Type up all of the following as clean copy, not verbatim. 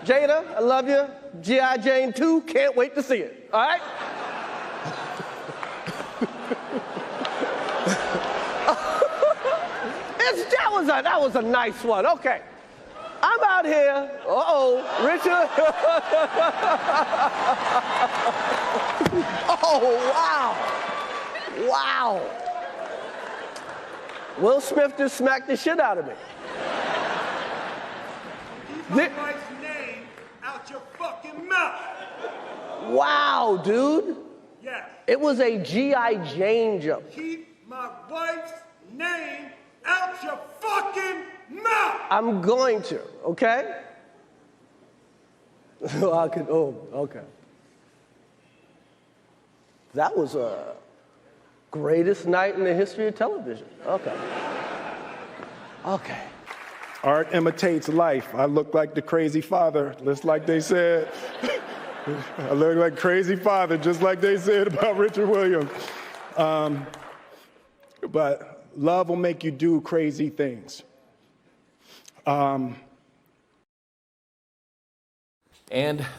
Jada, I love you. G.I. Jane 2, can't wait to see it. All right? That was a nice one. Okay. I'm out here. Richard. Oh, wow. Wow. Will Smith just smacked the shit out of me. Keep my wife's name out your fucking mouth. Wow, dude. Yes. It was a G.I. Jane joke. Keep my wife's name out your fucking mouth. I'm going to, okay? Okay. That was a greatest night in the history of television. Okay. Okay. Art imitates life. I look like the crazy father, just like they said. I look like crazy father, just like they said about Richard Williams. But love will make you do crazy things. And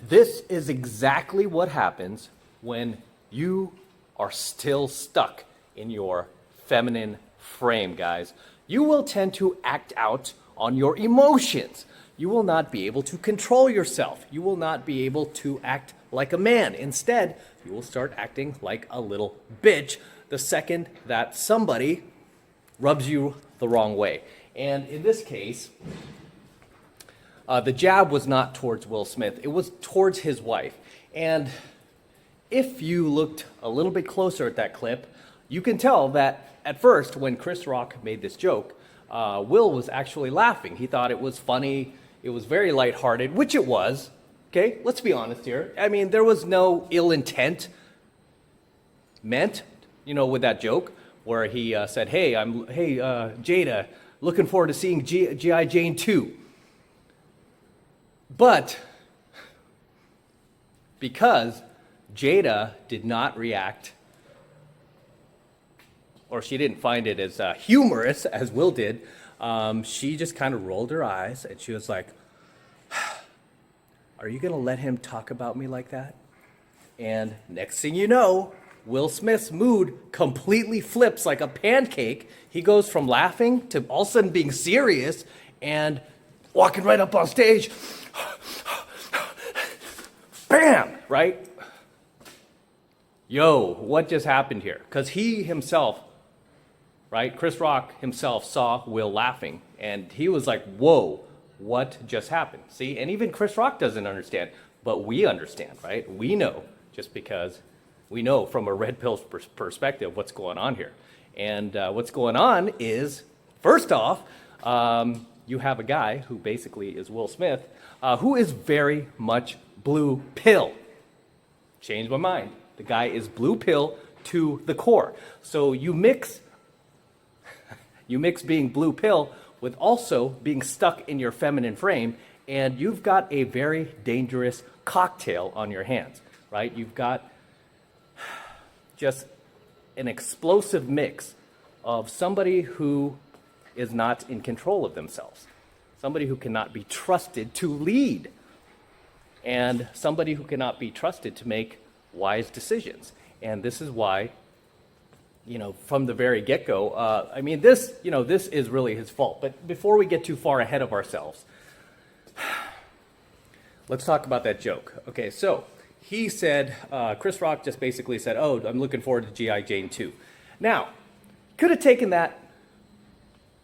this is exactly what happens when you are still stuck in your feminine frame, guys. You will tend to act out on your emotions. You will not be able to control yourself. You will not be able to act like a man. Instead, you will start acting like a little bitch the second that somebody rubs you the wrong way. And in this case, the jab was not towards Will Smith. It was towards his wife. And if you looked a little bit closer at that clip, you can tell that at first, when Chris Rock made this joke, Will was actually laughing. He thought it was funny. It was very lighthearted, which it was. Okay, let's be honest here. I mean, there was no ill intent meant, with that joke where he said, hey, Jada, looking forward to seeing G.I. Jane 2. But because Jada did not react, or she didn't find it as humorous as Will did, she just kind of rolled her eyes and she was like, are you going to let him talk about me like that? And next thing you know, Will Smith's mood completely flips like a pancake. He goes from laughing to all of a sudden being serious and walking right up on stage. Bam! Right? Yo, what just happened here? Because he himself, right, Chris Rock himself saw Will laughing, and he was like, whoa, what just happened? See, and even Chris Rock doesn't understand, but we understand, right? We know, just because we know from a red pill perspective what's going on here. And what's going on is, first off, you have a guy who basically is Will Smith, who is very much blue pill. Changed my mind. The guy is blue pill to the core. So you mix being blue pill with also being stuck in your feminine frame, and you've got a very dangerous cocktail on your hands, right? You've got just an explosive mix of somebody who is not in control of themselves, somebody who cannot be trusted to lead, and somebody who cannot be trusted to make wise decisions. And this is why, from the very get-go, this is really his fault. But before we get too far ahead of ourselves, let's talk about that joke. Okay, so he said, Chris Rock just basically said, oh, I'm looking forward to G.I. Jane 2. Now, could have taken that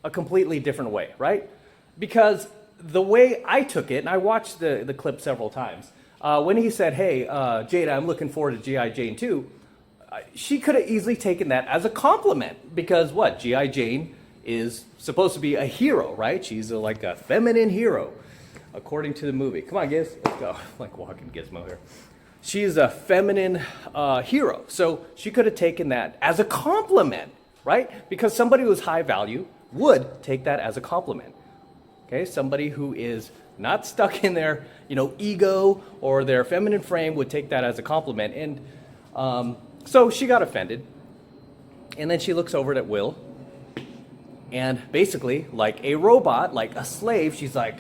a completely different way, right? Because the way I took it, and I watched the clip several times, when he said, hey, Jada, I'm looking forward to G.I. Jane 2, she could have easily taken that as a compliment. Because what? G.I. Jane is supposed to be a hero, right? She's like a feminine hero, according to the movie. Come on, Giz. Let's go. Like walking Gizmo here. She's a feminine hero. So she could have taken that as a compliment, right? Because somebody who's high value would take that as a compliment. Okay, somebody who is not stuck in their, ego or their feminine frame would take that as a compliment. And so she got offended. And then she looks over at Will. And basically, like a robot, like a slave, she's like,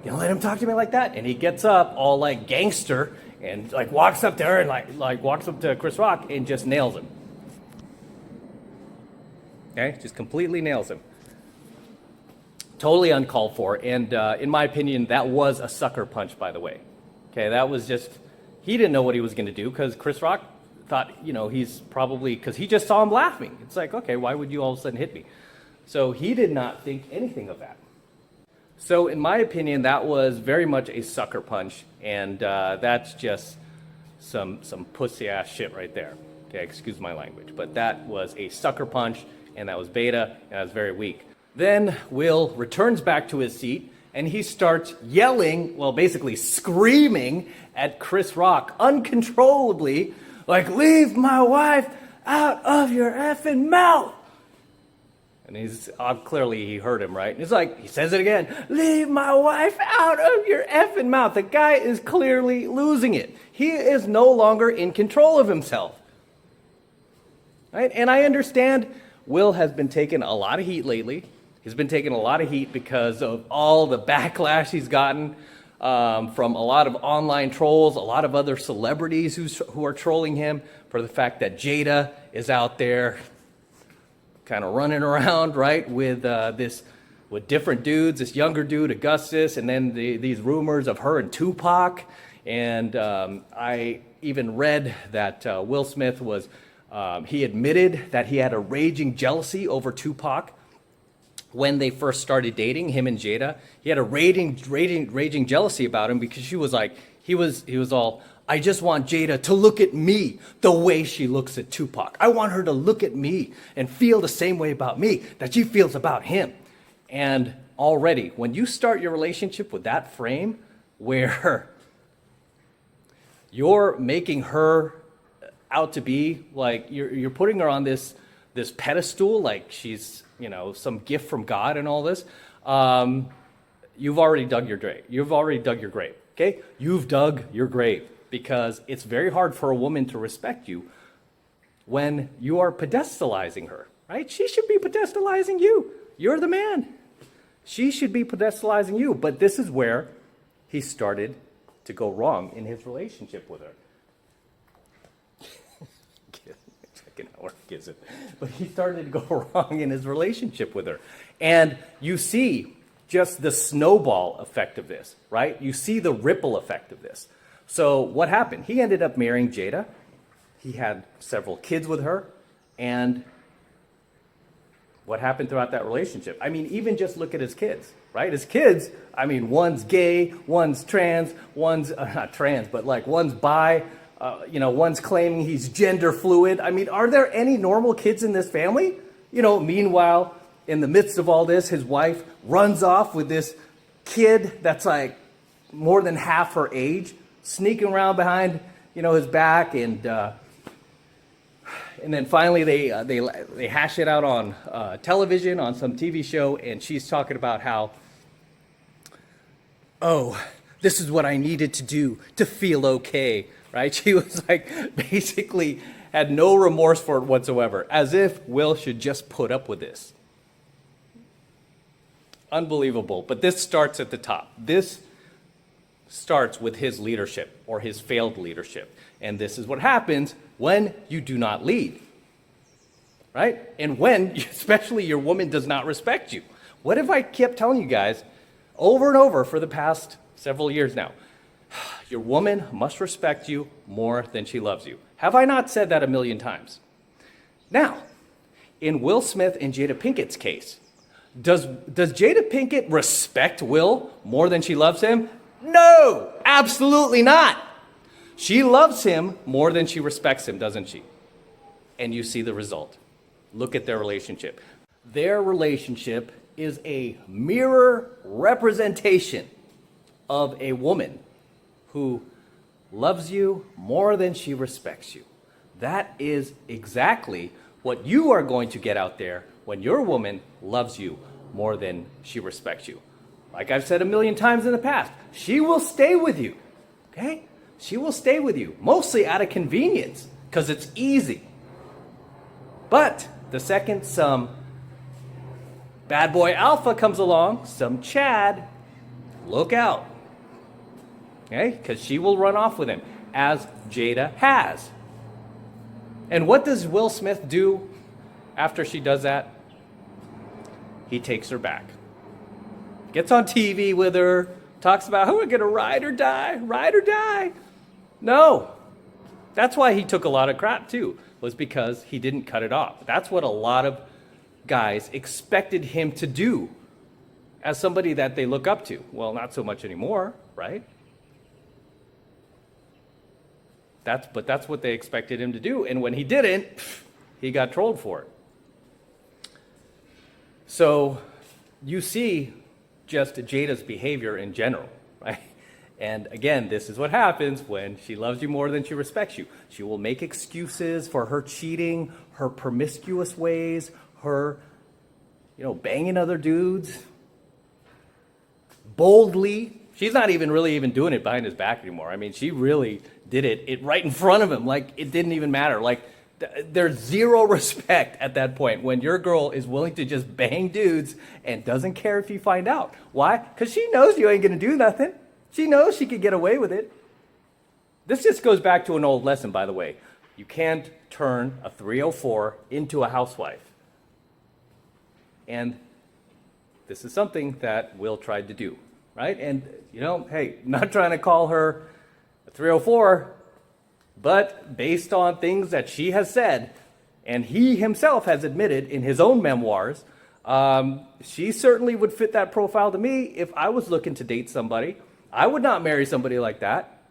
You let him talk to me like that? And he gets up all like gangster and like walks up to her and like walks up to Chris Rock and just nails him. Okay, just completely nails him. Totally uncalled for, and in my opinion, that was a sucker punch, by the way. Okay, that was just, he didn't know what he was going to do, because Chris Rock thought, he's probably, because he just saw him laughing. It's like, okay, why would you all of a sudden hit me? So he did not think anything of that. So in my opinion, that was very much a sucker punch, and that's just some pussy-ass shit right there. Okay, excuse my language, but that was a sucker punch, and that was beta, and that was very weak. Then Will returns back to his seat, and he starts yelling, well, basically screaming at Chris Rock uncontrollably, like, leave my wife out of your effing mouth. And he's clearly he heard him, right? And he's like, he says it again, leave my wife out of your effing mouth. The guy is clearly losing it. He is no longer in control of himself. Right? And I understand Will has been taking a lot of heat lately. He's been taking a lot of heat because of all the backlash he's gotten from a lot of online trolls, a lot of other celebrities who are trolling him for the fact that Jada is out there kind of running around, right, with different dudes, this younger dude, Augustus, and then these rumors of her and Tupac. And I even read that Will Smith he admitted that he had a raging jealousy over Tupac when they first started dating, him and Jada. He had a raging jealousy about him because he was all, I just want Jada to look at me the way she looks at Tupac. I want her to look at me and feel the same way about me that she feels about him. And already, when you start your relationship with that frame where you're making her out to be like, you're putting her on this pedestal like she's some gift from God and all this, you've already dug your grave. You've already dug your grave, okay? You've dug your grave, because it's very hard for a woman to respect you when you are pedestalizing her, right? She should be pedestalizing you. You're the man. She should be pedestalizing you, but this is where he started to go wrong in his relationship with her. But he started to go wrong in his relationship with her. And you see just the snowball effect of this, right? You see the ripple effect of this. So what happened? He ended up marrying Jada. He had several kids with her. And what happened throughout that relationship? I mean, even just look at his kids, right? His kids, I mean, one's gay, one's trans, one's not trans, but like one's bi. One's claiming he's gender fluid. I mean, are there any normal kids in this family? Meanwhile, in the midst of all this, his wife runs off with this kid that's like more than half her age, sneaking around behind, his back, and then finally they hash it out on television, on some TV show, and she's talking about how, oh, this is what I needed to do to feel okay. Right? She was like, basically had no remorse for it whatsoever, as if Will should just put up with this. Unbelievable. But this starts at the top. This starts with his leadership, or his failed leadership. And this is what happens when you do not lead. Right? And when, especially, your woman does not respect you. What if I kept telling you guys over and over for the past several years now? Your woman must respect you more than she loves you. Have I not said that a million times? Now, in Will Smith and Jada Pinkett's case, does Jada Pinkett respect Will more than she loves him? No, absolutely not. She loves him more than she respects him, doesn't she? And you see the result. Look at their relationship. Their relationship is a mirror representation of a woman who loves you more than she respects you. That is exactly what you are going to get out there when your woman loves you more than she respects you. Like I've said a million times in the past, she will stay with you, okay? She will stay with you, mostly out of convenience, because it's easy. But the second some bad boy alpha comes along, some Chad, look out. Okay? Because she will run off with him, as Jada has. And what does Will Smith do after she does that? He takes her back. Gets on TV with her, talks about, oh, we're going to ride or die, ride or die. No. That's why he took a lot of crap too, was because he didn't cut it off. That's what a lot of guys expected him to do as somebody that they look up to. Well, not so much anymore, right? But that's what they expected him to do. And when he didn't, he got trolled for it. So you see just Jada's behavior in general, right? And again, this is what happens when she loves you more than she respects you. She will make excuses for her cheating, her promiscuous ways, her, banging other dudes boldly. She's not even really doing it behind his back anymore. I mean, she really did it right in front of him. Like, it didn't even matter. Like, there's zero respect at that point when your girl is willing to just bang dudes and doesn't care if you find out. Why? Because she knows you ain't going to do nothing. She knows she could get away with it. This just goes back to an old lesson, by the way. You can't turn a 304 into a housewife. And this is something that Will tried to do, right? And, hey, not trying to call her a 304, but based on things that she has said, and he himself has admitted in his own memoirs, she certainly would fit that profile to me if I was looking to date somebody. I would not marry somebody like that,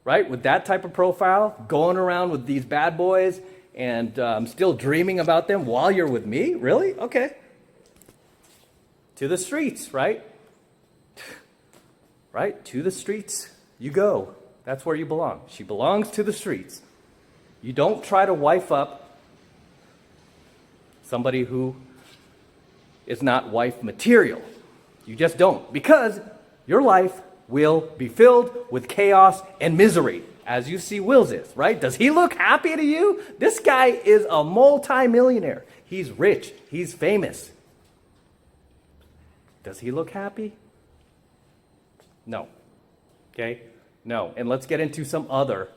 right? With that type of profile, going around with these bad boys and still dreaming about them while you're with me? Really? Okay. To the streets, right? Right? To the streets you go. That's where you belong. She belongs to the streets. You don't try to wife up somebody who is not wife material. You just don't. Because your life will be filled with chaos and misery, as you see Will's is, right? Does he look happy to you? This guy is a multi-millionaire. He's rich. He's famous. Does he look happy? No. Okay? No. And let's get into some other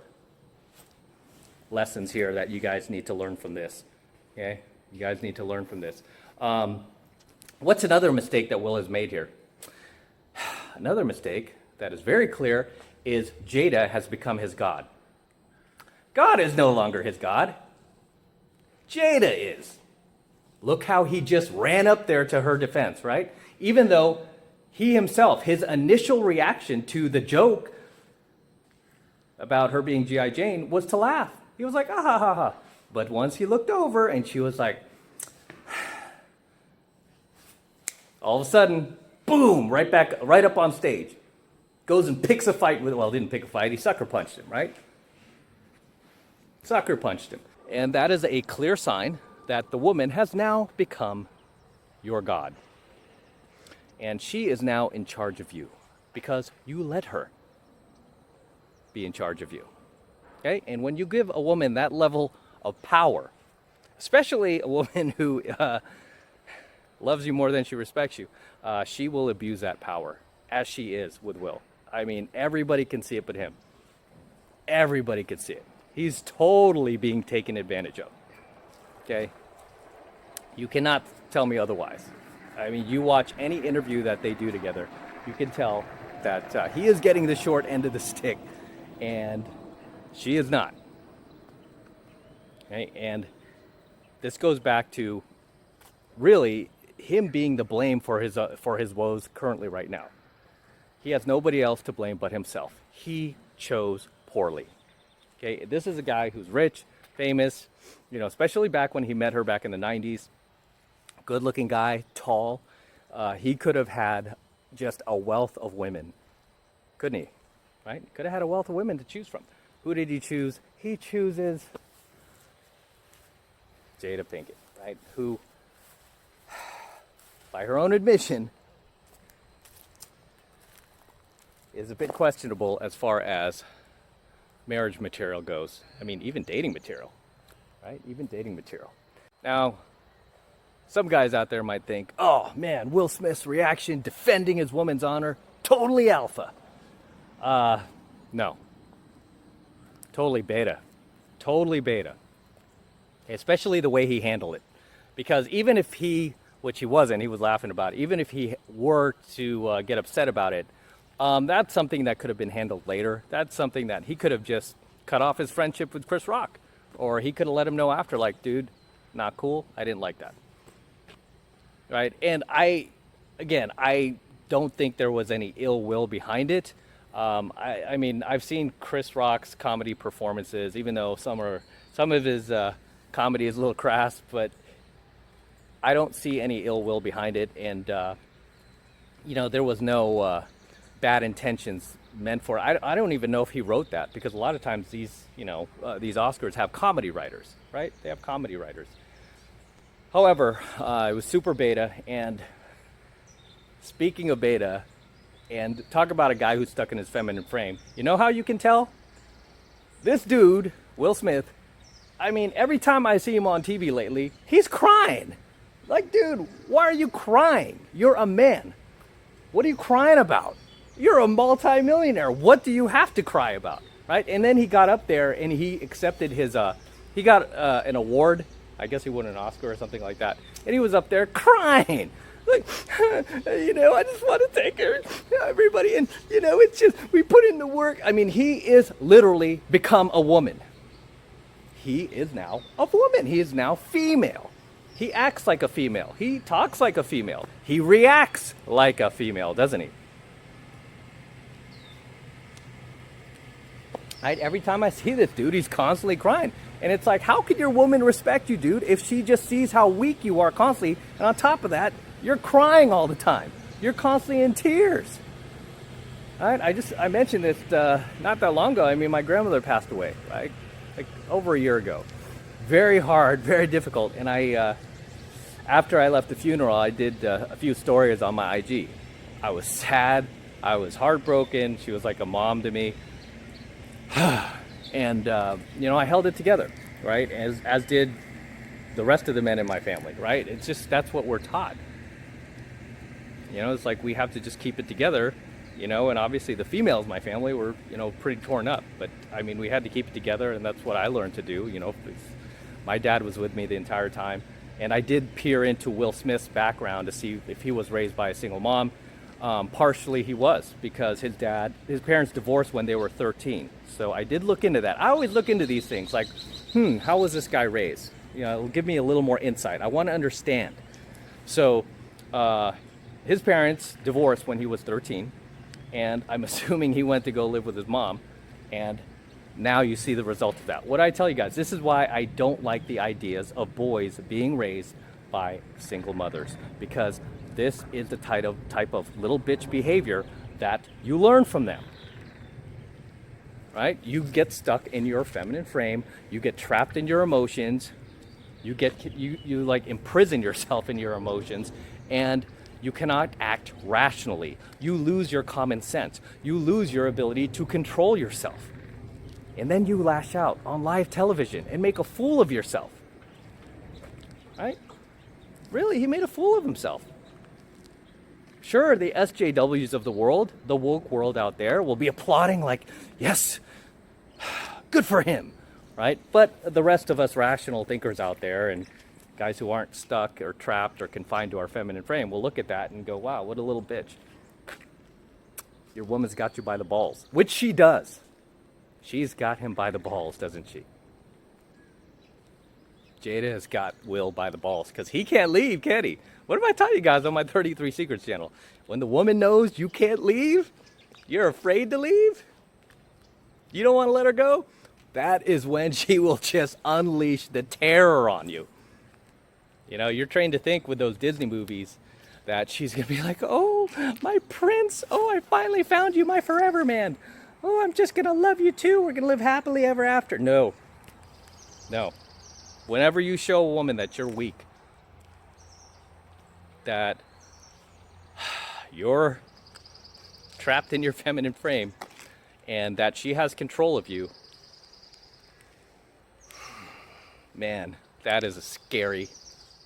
lessons here that you guys need to learn from this. Okay? You guys need to learn from this. What's another mistake that Will has made here? Another mistake that is very clear is Jada has become his God. God is no longer his God. Jada is. Look how he just ran up there to her defense, right? Even though he himself, his initial reaction to the joke about her being G.I. Jane was to laugh. He was like, ah, ha, ha, ha. But once he looked over and she was like, all of a sudden, boom, right up on stage. Goes and picks a fight with, well, didn't pick a fight, he sucker punched him, right? Sucker punched him. And that is a clear sign that the woman has now become your God. And she is now in charge of you because you let her be in charge of you. Okay? And when you give a woman that level of power, especially a woman who loves you more than she respects you, she will abuse that power, as she is with Will. I mean, everybody can see it but him. Everybody can see it. He's totally being taken advantage of. Okay? You cannot tell me otherwise. I mean, you watch any interview that they do together, you can tell that he is getting the short end of the stick, and she is not. Okay? And this goes back to really him being the blame for his woes currently right now. He has nobody else to blame but himself. He chose poorly. Okay, this is a guy who's rich, famous, especially back when he met her back in the 90s. Good-looking guy, tall. He could have had just a wealth of women, couldn't he? Right? Could have had a wealth of women to choose from. Who did he choose? He chooses Jada Pinkett, right? Who, by her own admission, is a bit questionable as far as marriage material goes. I mean, even dating material, right? Even dating material. Now, some guys out there might think, oh man, Will Smith's reaction defending his woman's honor, totally alpha. No. Totally beta. Totally beta. Especially the way he handled it. Because even if he, which he wasn't, he was laughing about it, even if he were to get upset about it, that's something that could have been handled later. That's something that he could have just cut off his friendship with Chris Rock. Or he could have let him know after, like, dude, not cool. I didn't like that. Right? And I don't think there was any ill will behind it. I mean, I've seen Chris Rock's comedy performances, even though some of his comedy is a little crass, but I don't see any ill will behind it. And, there was no bad intentions meant for it. I don't even know if he wrote that, because a lot of times these Oscars have comedy writers, right? They have comedy writers. However, it was super beta, and speaking of beta, and talk about a guy who's stuck in his feminine frame, you know how you can tell? This dude, Will Smith, I mean, every time I see him on TV lately, he's crying. Like, dude, why are you crying? You're a man. What are you crying about? You're a multi-millionaire. What do you have to cry about, right? And then he got up there and he accepted his, he got an award. I guess he won an Oscar or something like that. And he was up there crying. Like, I just want to thank everybody. And, it's just, we put in the work. I mean, he is literally become a woman. He is now a woman. He is now female. He acts like a female. He talks like a female. He reacts like a female, doesn't he? Every time I see this dude, he's constantly crying. And it's like, how could your woman respect you, dude, if she just sees how weak you are constantly, and on top of that, you're crying all the time. You're constantly in tears. Right? I mentioned this not that long ago. I mean, my grandmother passed away, right? Like over a year ago. Very hard, very difficult. And after I left the funeral, I did a few stories on my IG. I was sad. I was heartbroken. She was like a mom to me. And, I held it together, right? As did the rest of the men in my family, right? It's just, that's what we're taught. It's like we have to just keep it together, and obviously the females in my family were, pretty torn up. But, I mean, we had to keep it together, and that's what I learned to do, My dad was with me the entire time. And I did peer into Will Smith's background to see if he was raised by a single mom. Partially he was, because his parents divorced when they were 13. So I did look into that. I always look into these things like, how was this guy raised? It'll give me a little more insight. I want to understand. So his parents divorced when he was 13, and I'm assuming he went to go live with his mom, and now you see the result of that. What I tell you guys, this is why I don't like the ideas of boys being raised by single mothers, because this is the type of little bitch behavior that you learn from them. Right? You get stuck in your feminine frame. You get trapped in your emotions. You like imprison yourself in your emotions, and you cannot act rationally. You lose your common sense. You lose your ability to control yourself. And then you lash out on live television and make a fool of yourself. Right? Really, he made a fool of himself. Sure, the SJWs of the world, the woke world out there, will be applauding like, yes, good for him, right? But the rest of us rational thinkers out there and guys who aren't stuck or trapped or confined to our feminine frame will look at that and go, wow, what a little bitch. Your woman's got you by the balls, which she does. She's got him by the balls, doesn't she? Jada has got Will by the balls because he can't leave, can he? What have I taught you guys on my 33 Secrets channel? When the woman knows you can't leave, you're afraid to leave, you don't want to let her go, that is when she will just unleash the terror on you. You're trained to think with those Disney movies that she's going to be like, oh, my prince, oh, I finally found you, my forever man. Oh, I'm just going to love you too. We're going to live happily ever after. No. Whenever you show a woman that you're weak, that you're trapped in your feminine frame, and that she has control of you, man, that is a scary,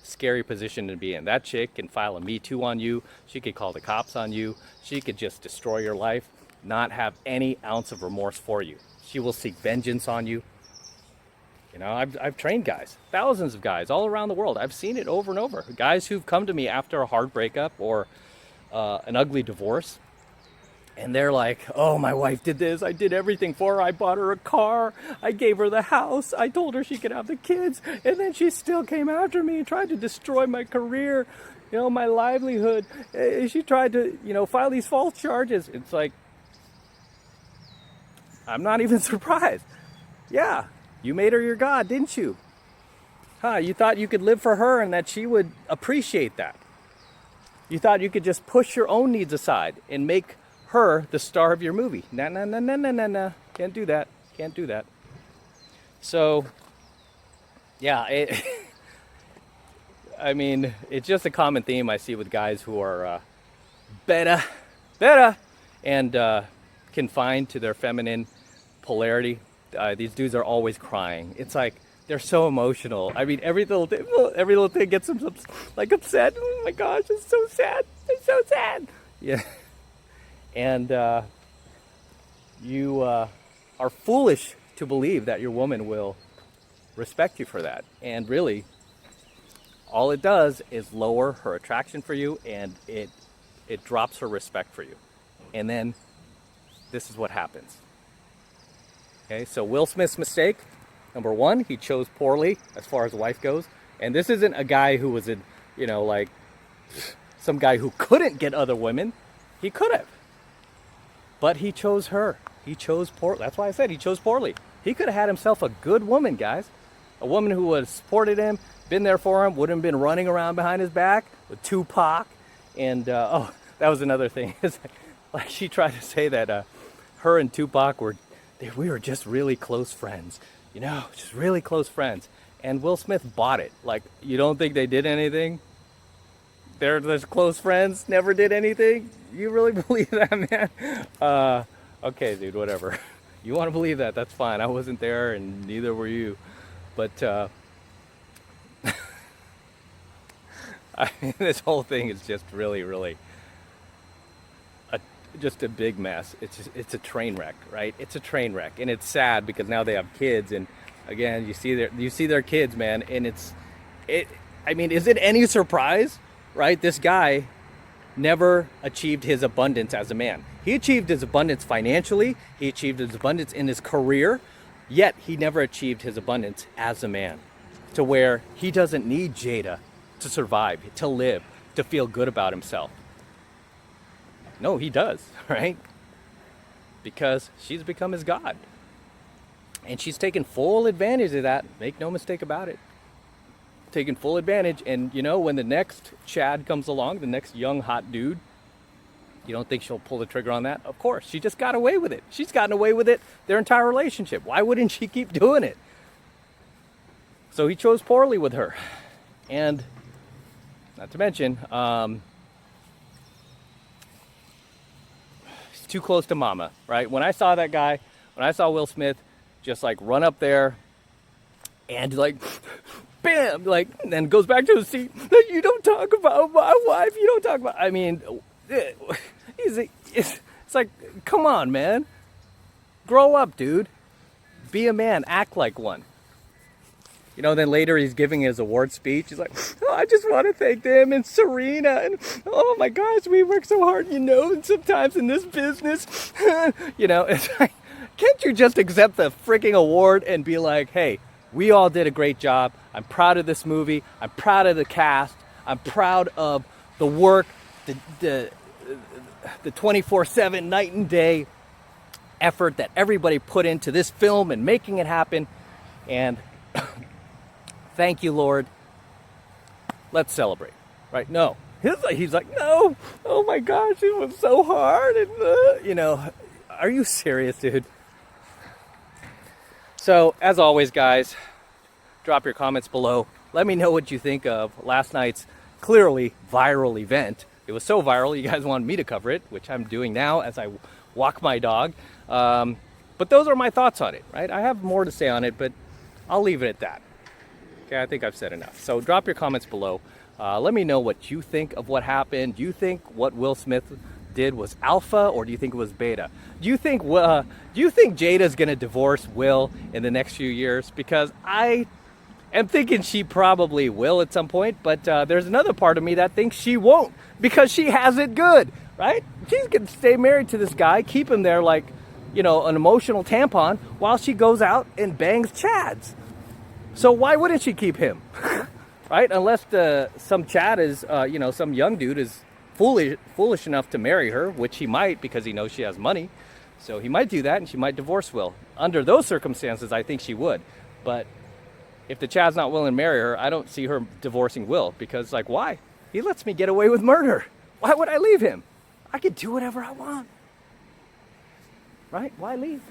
scary position to be in. That chick can file a Me Too on you. She could call the cops on you. She could just destroy your life, not have any ounce of remorse for you. She will seek vengeance on you. You know, I've trained guys, thousands of guys all around the world. I've seen it over and over. Guys who've come to me after a hard breakup or an ugly divorce, and they're like, oh, my wife did this. I did everything for her. I bought her a car. I gave her the house. I told her she could have the kids. And then she still came after me and tried to destroy my career, you know, my livelihood. She tried to, you know, file these false charges. It's like, I'm not even surprised. Yeah, you made her your God, didn't you? You thought you could live for her and that she would appreciate that. You thought you could just push your own needs aside and make her the star of your movie. Nah. Can't do that. Can't do that. So, yeah, I mean, it's just a common theme I see with guys who are better, and confined to their feminine polarity. These dudes are always crying. It's like they're so emotional. I mean, every little thing gets them like upset. Oh my gosh, it's so sad. It's so sad. Yeah. And you are foolish to believe that your woman will respect you for that. And really, all it does is lower her attraction for you, and it drops her respect for you. And then this is what happens. Okay, so Will Smith's mistake, number one, he chose poorly as far as wife goes. And this isn't a guy who was in, you know, like some guy who couldn't get other women. He could have. But he chose her. He chose poorly. That's why I said he chose poorly. He could have had himself a good woman, guys. A woman who would have supported him, been there for him, wouldn't have been running around behind his back with Tupac. And, that was another thing. It's like she tried to say that her and Tupac we were just really close friends. You know, just really close friends. And Will Smith bought it. Like, you don't think they did anything? They're just close friends, never did anything? You really believe that, man? Okay, dude, whatever. You want to believe that, that's fine. I wasn't there, and neither were you. But, I mean, this whole thing is just really just a big mess. It's a train wreck, right? It's a train wreck, and it's sad because now they have kids, and again, you see their kids, man, and I mean, is it any surprise, right? This guy never achieved his abundance as a man. He achieved his abundance financially, he achieved his abundance in his career, yet he never achieved his abundance as a man, to where he doesn't need Jada to survive, to live, to feel good about himself. No, he does, right? Because she's become his God. And she's taken full advantage of that. Make no mistake about it. Taking full advantage. And, you know, when the next Chad comes along, the next young, hot dude, you don't think she'll pull the trigger on that? Of course. She just got away with it. She's gotten away with it their entire relationship. Why wouldn't she keep doing it? So he chose poorly with her. And not to mention, too close to mama, right? When I saw that guy, when I saw Will Smith just like run up there and like, bam, like, and then goes back to his seat. You don't talk about my wife. You don't talk about, I mean, it's like, come on, man. Grow up, dude. Be a man. Act like one. You know, then later he's giving his award speech. He's like, oh, I just want to thank them and Serena. And oh my gosh, we work so hard, you know, and sometimes in this business, you know, it's like, can't you just accept the freaking award and be like, hey, we all did a great job. I'm proud of this movie. I'm proud of the cast. I'm proud of the work, the 24/7 night and day effort that everybody put into this film and making it happen. And thank you, Lord. Let's celebrate, right? No, he's like, no. Oh my gosh, it was so hard, and you know, are you serious, dude? So, as always, guys, drop your comments below. Let me know what you think of last night's clearly viral event. It was so viral, you guys wanted me to cover it, which I'm doing now as I walk my dog. But those are my thoughts on it, right? I have more to say on it, but I'll leave it at that. Okay, I think I've said enough. So drop your comments below. Let me know what you think of what happened. Do you think what Will Smith did was alpha, or do you think it was beta? Do you think Jada's gonna divorce Will in the next few years? Because I am thinking she probably will at some point, but there's another part of me that thinks she won't, because she has it good, right? She's gonna stay married to this guy, keep him there like, you know, an emotional tampon, while she goes out and bangs Chads. So why wouldn't she keep him? Right? Unless some Chad is, you know, some young dude is foolish enough to marry her, which he might, because he knows she has money. So he might do that, and she might divorce Will. Under those circumstances, I think she would. But if the Chad's not willing to marry her, I don't see her divorcing Will, because, like, why? He lets me get away with murder. Why would I leave him? I could do whatever I want. Right? Why leave?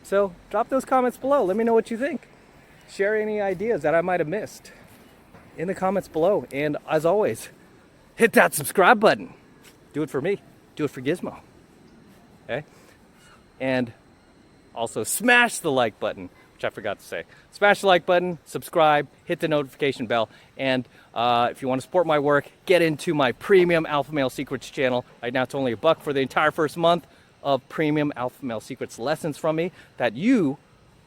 So drop those comments below. Let me know what you think. Share any ideas that I might have missed in the comments below. And as always, hit that subscribe button. Do it for me. Do it for Gizmo. Okay? And also smash the like button, which I forgot to say. Smash the like button, subscribe, hit the notification bell. And if you want to support my work, get into my premium Alpha Male Secrets channel. Right now it's only $1 for the entire first month of premium Alpha Male Secrets lessons from me that you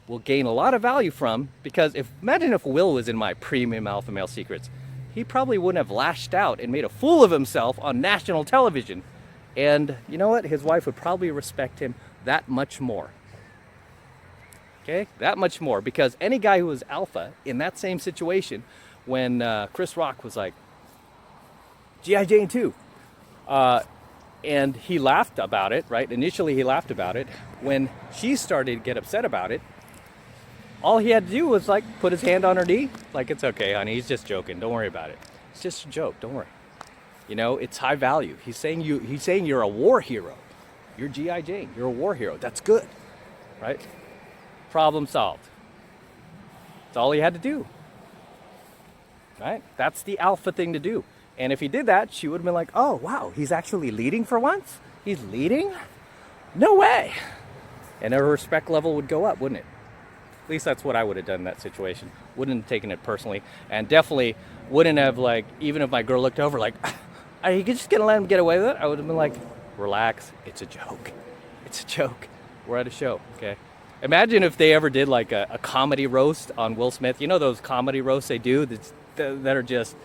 will gain a lot of value from, because imagine if Will was in my premium Alpha Male Secrets, he probably wouldn't have lashed out and made a fool of himself on national television. And you know what? His wife would probably respect him that much more. Okay? That much more, because any guy who was alpha in that same situation, when Chris Rock was like, G.I. Jane 2, and he laughed about it, right? Initially he laughed about it. When she started to get upset about it, all he had to do was like put his hand on her knee, like, it's okay, honey, he's just joking, don't worry about it. It's just a joke, don't worry. You know, it's high value. He's saying you're a war hero. You're G.I. Jane, you're a war hero. That's good, right? Problem solved. That's all he had to do, right? That's the alpha thing to do. And if he did that, she would have been like, oh, wow, he's actually leading for once? He's leading? No way. And her respect level would go up, wouldn't it? At least that's what I would have done in that situation. Wouldn't have taken it personally. And definitely wouldn't have, like, even if my girl looked over, like, are you just going to let him get away with it? I would have been like, relax, it's a joke. It's a joke. We're at a show, okay? Imagine if they ever did, like, a comedy roast on Will Smith. You know those comedy roasts they do that are just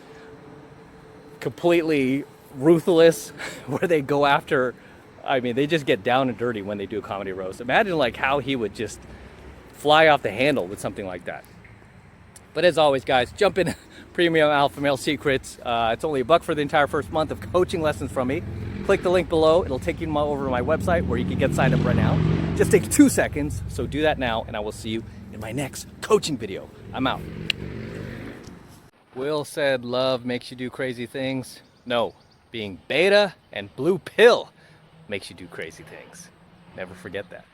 completely ruthless, where they go after, I mean, they just get down and dirty when they do a comedy roast. Imagine, like, how he would just fly off the handle with something like that. But as always, guys, jump in premium Alpha Male Secrets. It's only $1 for the entire first month of coaching lessons from me. Click the link below. It'll take you over to my website where you can get signed up right now. Just takes 2 seconds, so do that now, and I will see you in my next coaching video. I'm out. Will said love makes you do crazy things. No, being beta and blue pill makes you do crazy things. Never forget that.